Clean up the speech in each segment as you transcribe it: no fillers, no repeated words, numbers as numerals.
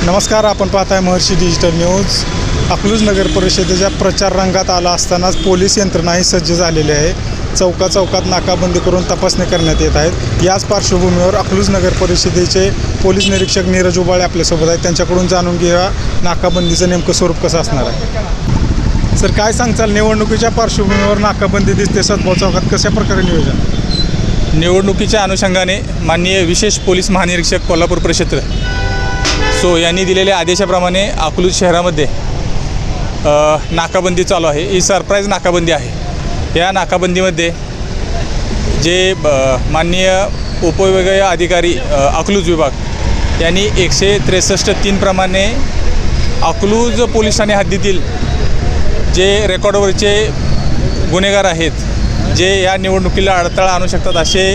नमस्कार, आपण पाहताय महर्षी डिजिटल न्यूज। अकलूज नगर परिषदेच्या प्रचार रंगात आला असतानाच पोलीस यंत्रणाही सज्ज झालेली आहे। चौकात नाकाबंदी करून तपासणी करण्यात येत आहेत। याच पार्श्वभूमीवर अकलूज नगर परिषदेचे पोलीस निरीक्षक नीरज उबाळे आपल्यासोबत आहेत। त्यांच्याकडून जाणून घेऊया नाकाबंदीचं नेमकं स्वरूप कसं असणार आहे। सर, काय सांगताल, निवडणुकीच्या पार्श्वभूमीवर नाकाबंदी दिसते सदभाव चौकात, कशा प्रकारे नियोजन? निवडणुकीच्या अनुषंगाने माननीय विशेष पोलीस महानिरीक्षक कोल्हापूर परिक्षेत्र यांनी दिलेल्या आदेशाप्रमाणे अकलूज शहरामध्ये नाकाबंदी चालू आहे। ही सरप्राईज नाकाबंदी आहे। या नाकाबंदीमध्ये जे माननीय उपविभागीय अधिकारी अकलूज विभाग यांनी 163(3) प्रमाणे अकलूज पोलीस ठाणे हद्दीतील जे रेकॉर्डवरचे गुन्हेगार आहेत, जे या निवडणुकीला अडथळा आणू शकतात असे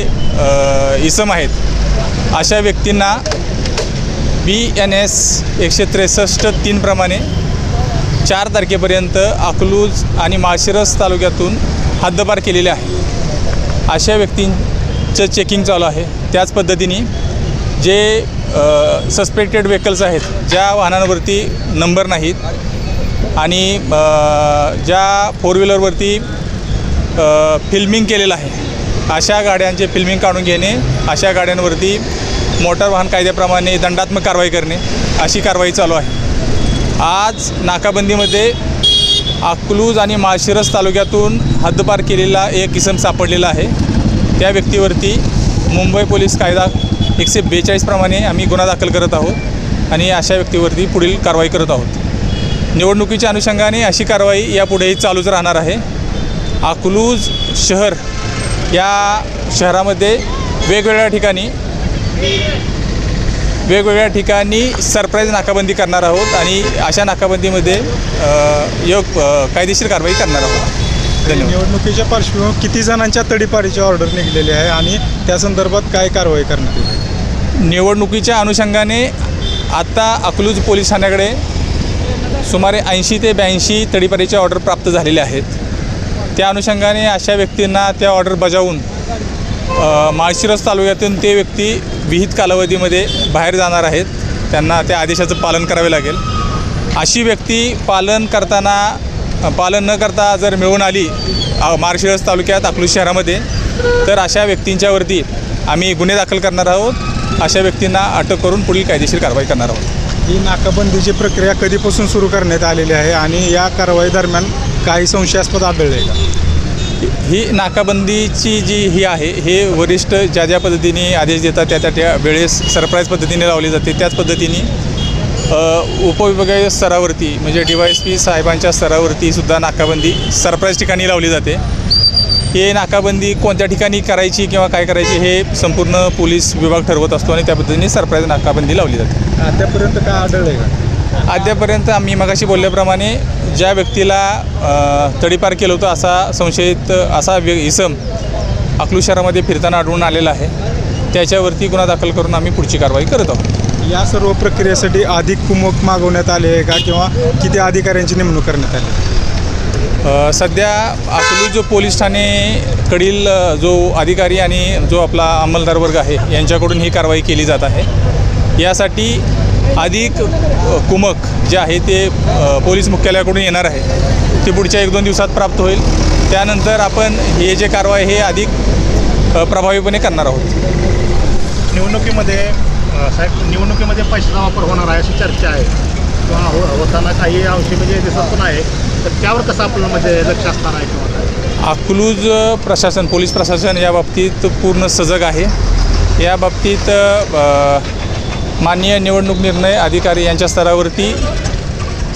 इसम आहेत, अशा व्यक्तींना BNS 163(3) प्रमाणे 4 तारखेपर्यंत अकलूज आणि माळशिरस तालुक्यातून हद्दपार केलेले आहे। अशा व्यक्तींचं चेकिंग चालू आहे। त्याच पद्धतीने जे सस्पेक्टेड व्हेकल्स आहेत, ज्या वाहनांवरती नंबर नाहीत आणि ज्या 4 व्हीलरवरती फिल्मिंग केलेलं आहे, अशा गाड्यांचे फिल्मिंग काढून घेणे, अशा गाड्यांवरती मोटार वाहन कायद्याप्रमाणे दंडात्मक कारवाई करणे, अशी कारवाई चालू आहे। आज नाकाबंदीमध्ये अकलूज आणि माळशिरस तालुक्यातून हद्दपार केलेला एक इसम सापडलेला आहे। त्या व्यक्तीवरती मुंबई पोलीस कायदा 142 प्रमाणे आम्ही गुन्हा दाखल करत आहोत आणि अशा व्यक्तीवरती पुढील कारवाई करत आहोत। निवडणुकीच्या अनुषंगाने अशी कारवाई यापुढेही चालूच राहणार आहे। अकलूज शहर या शहरामध्ये वेगवेगळ्या ठिकाणी सरप्राईज नाकाबंदी करणार आहोत आणि अशा नाकाबंदीमध्ये कायदेशीर कारवाई करणार आहोत। धन्यवाद। निवडणुकीच्या पार्श्वभूमीवर किती जणांच्या तडीपारीची ऑर्डर निघालेली आहे आणि त्या संदर्भात काय कारवाई करण्यात येईल? निवडणुकीच्या अनुषंगाने आता अकलूज पोलीस ठाण्याकडे सुमारे 80 ते 82 तडीपारीच्या ऑर्डर प्राप्त झालेल्या आहेत। त्या अनुषंगाने अशा व्यक्तींना त्या ऑर्डर बजावून माळशिरस तालुक्यातून ते व्यक्ती विहित कालावधीमध्ये बाहेर जाणार आहेत। त्यांना त्या आदेशाचं पालन करावे लागेल। अशी व्यक्ती पालन न करता जर मिळून आली माळशिरस तालुक्यात अकलूज शहरामध्ये, तर अशा व्यक्तींच्यावरती आम्ही गुन्हे दाखल करणार आहोत। अशा व्यक्तींना अटक करून पुढील कायदेशीर कारवाई करणार आहोत। ही नाकाबंदीची प्रक्रिया कधीपासून सुरू करण्यात आलेली आहे आणि या कारवाई दरम्यान काही संशयास्पद आढळले का? ही नाकाबंदीची जी आहे, हे वरिष्ठ ज्या पद्धतीने आदेश देतात त्या वेळेस सरप्राईज पद्धतीने लावली जाते। त्याच पद्धतीने उपविभागीय स्तरावरती म्हणजे DYSP साहेबांच्या स्तरावरती सुद्धा नाकाबंदी सरप्राईज ठिकाणी लावली जाते। हे नाकाबंदी कोणत्या ठिकाणी करायची किंवा काय करायची हे संपूर्ण पोलीस विभाग ठरवत असतो आणि त्या पद्धतीने सरप्राईज नाकाबंदी लावली जाते। आतापर्यंत काय आढळलं आहे का? अद्यापर्यंत आम्ही मगाशी बोलल्याप्रमाणे ज्या व्यक्तीला तडीपार केलं होतं असा संशयित इसम अकलूज शहरामध्ये फिरताना आढळून आलेला आहे। त्याच्यावरती गुन्हा दाखल करून आम्ही पुढची कारवाई करत आहोत। या सर्व प्रक्रियेसाठी अधिक कुमक मागवण्यात आले आहे का किंवा किती अधिकाऱ्यांची नेमणूक करण्यात आली? सध्या अकलूज पोलीस ठाणेकडील जो अधिकारी आणि जो आपला अंमलदार वर्ग आहे यांच्याकडून ही कारवाई केली जात आहे। यासाठी अधिक कुमक जे आहे ते पोलीस मुख्यालयाकडून येणार आहे। ते पुढच्या 1-2 दिवसात प्राप्त होईल। त्यानंतर आपण हे जे कारवाई हे अधिक प्रभावीपणे करणार आहोत। निवडणुकीमध्ये पैशाचा वापर होणार आहे अशी चर्चा आहे किंवा होताना काही अंशी म्हणजे दिसत पण आहे, तर त्यावर कसं आपलं लक्ष असणार आहे किंवा? अकलूज प्रशासन, पोलीस प्रशासन या बाबतीत पूर्ण सजग आहे। या बाबतीत माननीय निवडणूक निर्णय अधिकारी यांच्या स्तरावरती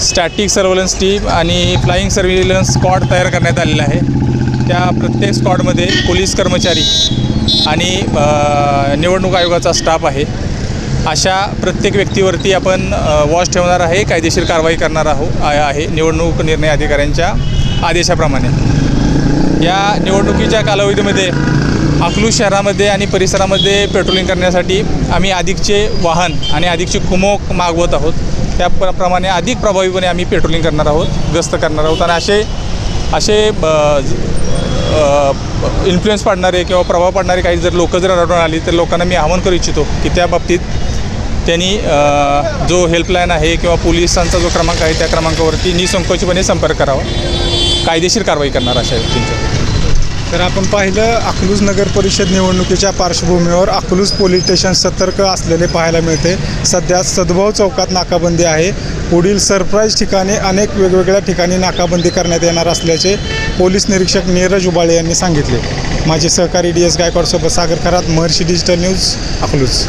स्टॅटिक सर्व्हेलन्स टीम आणि फ्लाईंग सर्व्हेलन्स स्क्वॉड तयार करण्यात आलेला आहे। त्या प्रत्येक स्क्वॉडमध्ये पोलीस कर्मचारी आणि निवडणूक आयोगाचा स्टाफ आहे। अशा प्रत्येक व्यक्तीवरती आपण वॉच ठेवणार आहे, कायदेशीर कारवाई करणार आहे निवडणूक निर्णय अधिकाऱ्यांच्या आदेशाप्रमाणे। या निवडणुकीच्या कालावधीमध्ये अकलूज शहरामध्ये आणि परिसरामध्ये पेट्रोलिंग करण्यासाठी आम्ही अधिकचे वाहन आणि अधिकचे कुमक मागवत आहोत। त्याप्रमाणे अधिक प्रभावीपणे आम्ही पेट्रोलिंग करणार आहोत, गस्त करणार आहोत आणि असे इन्फ्लुएन्स पाडणारे किंवा प्रभाव पाडणारे काही जर लोक जर आढळून आली तर लोकांना मी आवाहन करू इच्छितो की त्या बाबतीत त्यांनी जो हेल्पलाईन आहे किंवा पोलिसांचा जो क्रमांक आहे त्या क्रमांकावरती निसंकोचपणे संपर्क करावा. कायदेशीर कारवाई करणार अशा व्यक्तींच्या. तर आपण पाहिलं अकलूज नगर परिषद निवडणुकीच्या पार्श्वभूमीवर अकलूज पोलीस स्टेशन सतर्क असलेले पाहायला मिळते. सध्या सद्भाव चौकात नाकाबंदी आहे. पुढील सरप्राईज ठिकाणी अनेक वेगवेगळ्या ठिकाणी नाकाबंदी करण्यात येणार असल्याचे पोलीस निरीक्षक नीरज उबाळे यांनी सांगितले. माझे सहकारी DS गायकवाड सोबत सागर खरात, महर्षी डिजिटल न्यूज, अकलूज.